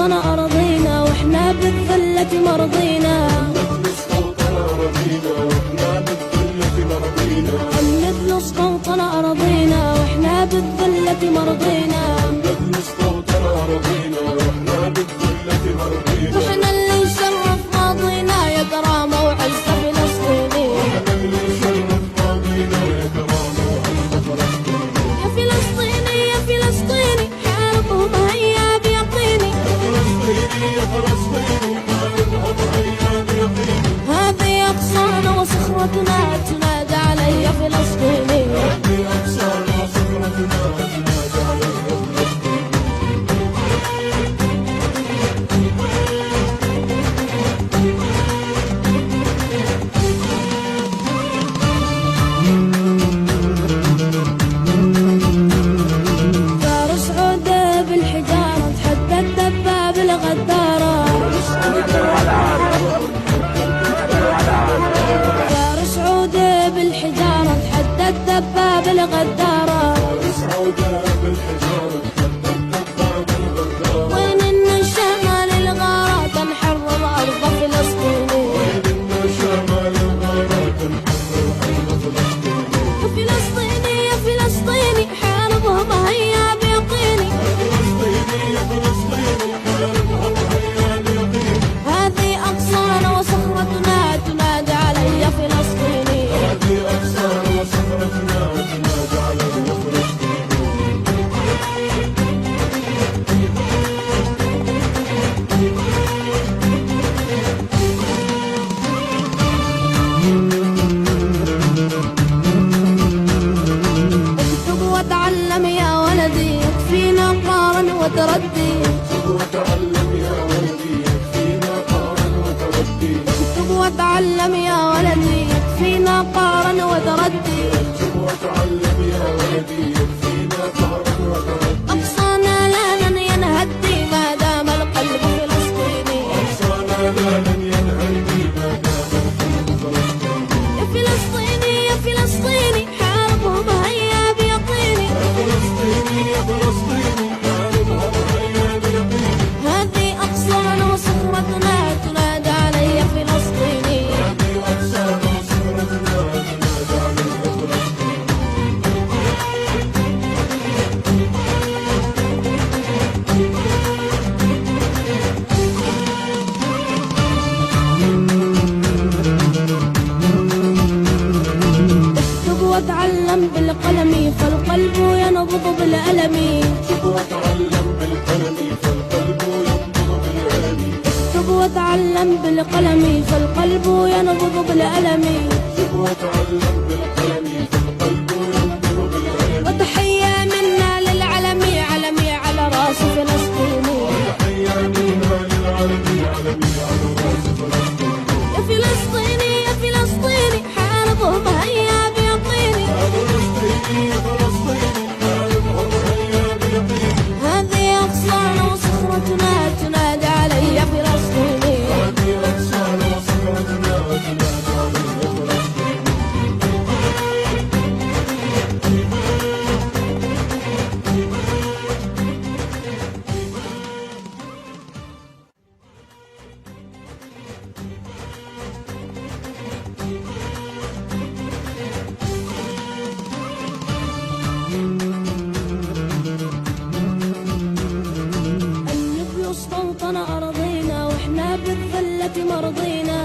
مستوطن أراضينا واحنا بالذلة مرضينا. حمد مستوطن أراضينا واحنا بالذلة مرضينا. واحنا اللي نشرف ماضينا يا كرامة وعز فلسطيني. يا فلسطيني يا فلسطيني حاربهم هيا بيقيني. هذه أقصانا وصخرتنا تنادى علي يا فلسطيني. فارس عوده بالحجارة تحدى الدباب الغدارة. فارس عوده بالحجارة تحدى الدباب الغدارة. وين إن شمال الغارات نحرر أرض فلسطيني. فلسطيني يا فلسطيني حاربهم هيا بيقيني. هذه أقصانا وصخرتنا تنادى علي يا فلسطيني. اكتب وتعلم يا ولدي يكفينا قارا وتردي. اكتب وتعلم يا ولدي يكفينا قارا وتردي. أقصانا لا لن ينهدي ما دام القلب فلسطيني. يا فلسطيني يا فلسطيني حاربهم هيا بيقيني. هذه أقصانا وصخرتنا تنادى علي يا فلسطيني. اكتب وتعلم بالقلم فالقلب ينبض بالألم. اكتب وتعلم بالقلم فالقلب ينبض بالألم. وتحية منا للعلمي علمي على راس فلسطيني. يا فلسطيني يا فلسطيني حاربهم هيا بيقيني. هذه أقصانا وصخرتنا تنادى علي يا فلسطيني. النبي استوطن أراضينا واحنا بالذلة مرضينا.